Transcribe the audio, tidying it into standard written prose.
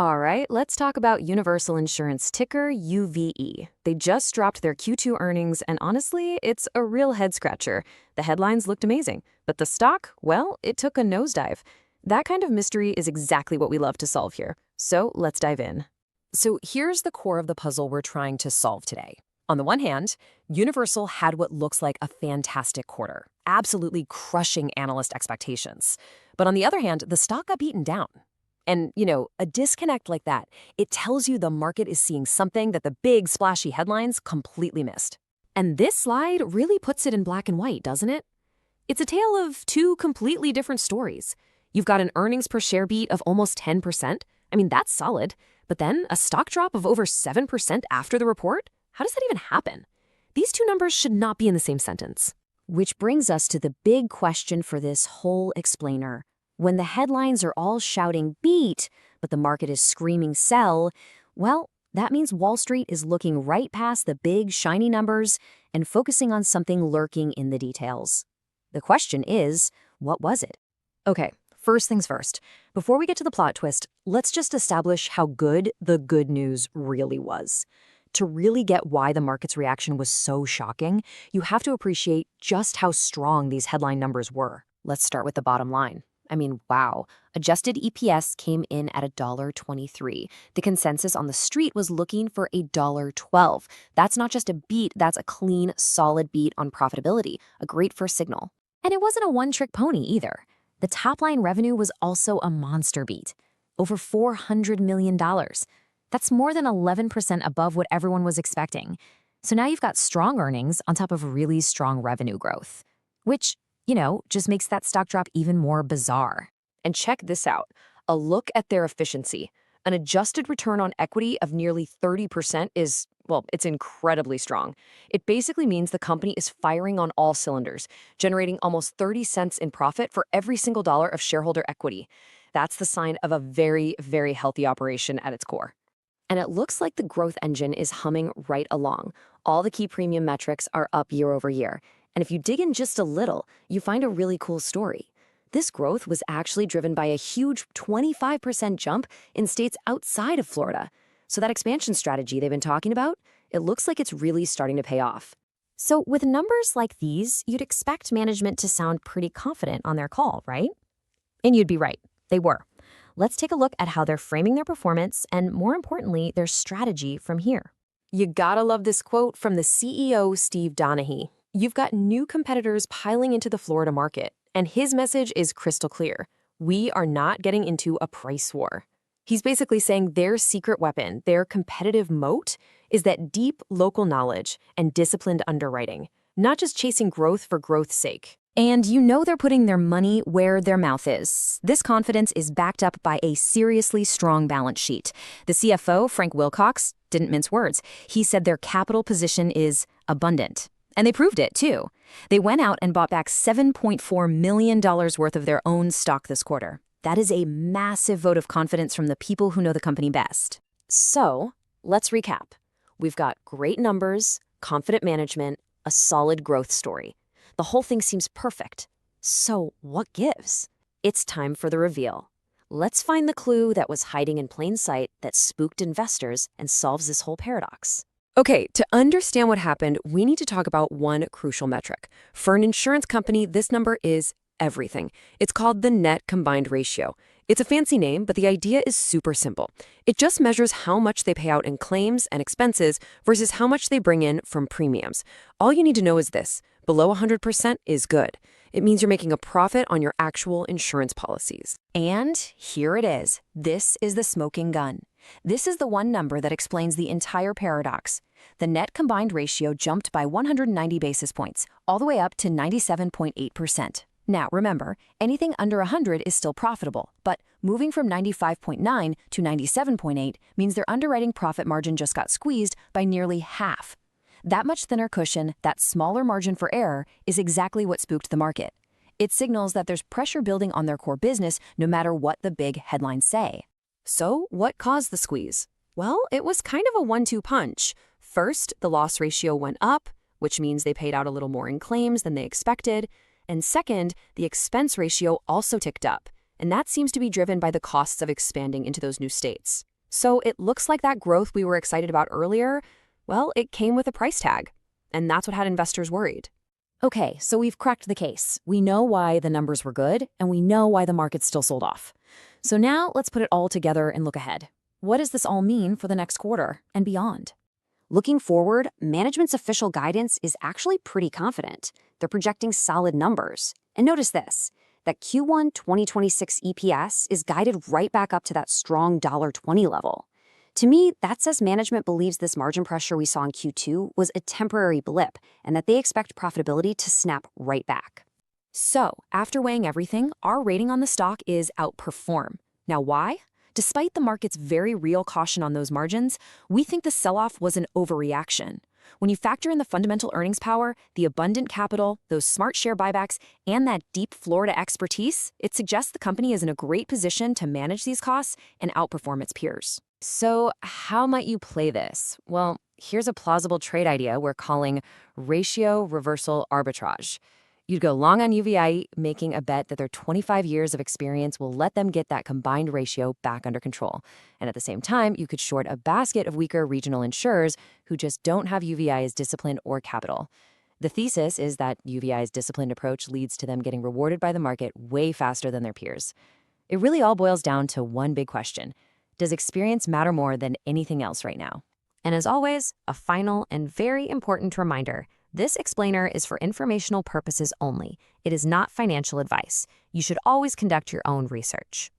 All right, let's talk about Universal Insurance, ticker UVE. They just dropped their Q2 earnings, and honestly, it's a real head-scratcher. The headlines looked amazing, but the stock, well, it took a nosedive. That kind of mystery is exactly what we love to solve here. So let's dive in. So here's the core of the puzzle we're trying to solve today. On the one hand, Universal had what looks like a fantastic quarter, absolutely crushing analyst expectations. But on the other hand, the stock got beaten down. And, a disconnect like that, it tells you the market is seeing something that the big splashy headlines completely missed. And this slide really puts it in black and white, doesn't it? It's a tale of two completely different stories. You've got an earnings per share beat of almost 10%. I mean, that's solid. But then a stock drop of over 7% after the report? How does that even happen? These two numbers should not be in the same sentence. Which brings us to the big question for this whole explainer. When the headlines are all shouting beat, but the market is screaming sell, well, that means Wall Street is looking right past the big, shiny numbers and focusing on something lurking in the details. The question is, what was it? Okay, first things first. Before we get to the plot twist, let's just establish how good the good news really was. To really get why the market's reaction was so shocking, you have to appreciate just how strong these headline numbers were. Let's start with the bottom line. I mean, wow. Adjusted EPS came in at $1.23. The consensus on the street was looking for $1.12. That's not just a beat, that's a clean, solid beat on profitability, a great first signal. And it wasn't a one-trick pony either. The top-line revenue was also a monster beat, over $400 million. That's more than 11% above what everyone was expecting. So now you've got strong earnings on top of really strong revenue growth, which, just makes that stock drop even more bizarre. And check this out, a look at their efficiency. An adjusted return on equity of nearly 30% is, well, it's incredibly strong. It basically means the company is firing on all cylinders, generating almost 30 cents in profit for every single dollar of shareholder equity. That's the sign of a very, very healthy operation at its core. And it looks like the growth engine is humming right along. All the key premium metrics are up year over year. And if you dig in just a little, you find a really cool story. This growth was actually driven by a huge 25% jump in states outside of Florida. So that expansion strategy they've been talking about, it looks like it's really starting to pay off. So with numbers like these, you'd expect management to sound pretty confident on their call, right? And you'd be right. They were. Let's take a look at how they're framing their performance and, more importantly, their strategy from here. You gotta love this quote from the CEO, Steve Donahy. You've got new competitors piling into the Florida market, and his message is crystal clear. We are not getting into a price war. He's basically saying their secret weapon, their competitive moat, is that deep local knowledge and disciplined underwriting, not just chasing growth for growth's sake. And they're putting their money where their mouth is. This confidence is backed up by a seriously strong balance sheet. The CFO, Frank Wilcox, didn't mince words. He said their capital position is abundant. And they proved it, too. They went out and bought back $7.4 million worth of their own stock this quarter. That is a massive vote of confidence from the people who know the company best. So, let's recap. We've got great numbers, confident management, a solid growth story. The whole thing seems perfect. So, what gives? It's time for the reveal. Let's find the clue that was hiding in plain sight that spooked investors and solves this whole paradox. Okay, to understand what happened, we need to talk about one crucial metric. For an insurance company, this number is everything. It's called the net combined ratio. It's a fancy name, but the idea is super simple. It just measures how much they pay out in claims and expenses versus how much they bring in from premiums. All you need to know is this: below 100% is good. It means you're making a profit on your actual insurance policies. And here it is. This is the smoking gun. This is the one number that explains the entire paradox. The net combined ratio jumped by 190 basis points, all the way up to 97.8%. Now, remember, anything under 100 is still profitable, but moving from 95.9 to 97.8 means their underwriting profit margin just got squeezed by nearly half. That much thinner cushion, that smaller margin for error, is exactly what spooked the market. It signals that there's pressure building on their core business no matter what the big headlines say. So, what caused the squeeze? Well, it was kind of a 1-2 punch. First, the loss ratio went up, which means they paid out a little more in claims than they expected. And second, the expense ratio also ticked up, and that seems to be driven by the costs of expanding into those new states. So it looks like that growth we were excited about earlier, well, it came with a price tag. And that's what had investors worried. Okay, so we've cracked the case. We know why the numbers were good, and we know why the market still sold off. So now let's put it all together and look ahead. What does this all mean for the next quarter and beyond? Looking forward, management's official guidance is actually pretty confident. They're projecting solid numbers. And notice this, that Q1 2026 EPS is guided right back up to that strong $1.20 level. To me, that says management believes this margin pressure we saw in Q2 was a temporary blip and that they expect profitability to snap right back. So, after weighing everything, our rating on the stock is outperform. Now, why? Despite the market's very real caution on those margins, we think the sell-off was an overreaction. When you factor in the fundamental earnings power, the abundant capital, those smart share buybacks, and that deep Florida expertise, it suggests the company is in a great position to manage these costs and outperform its peers. So how might you play this? Well, here's a plausible trade idea we're calling ratio reversal arbitrage. You'd go long on UVE, making a bet that their 25 years of experience will let them get that combined ratio back under control. And at the same time, you could short a basket of weaker regional insurers who just don't have UVE's discipline or capital. The thesis is that UVE's disciplined approach leads to them getting rewarded by the market way faster than their peers. It really all boils down to one big question. Does experience matter more than anything else right now? And as always, a final and very important reminder. This explainer is for informational purposes only. It is not financial advice. You should always conduct your own research.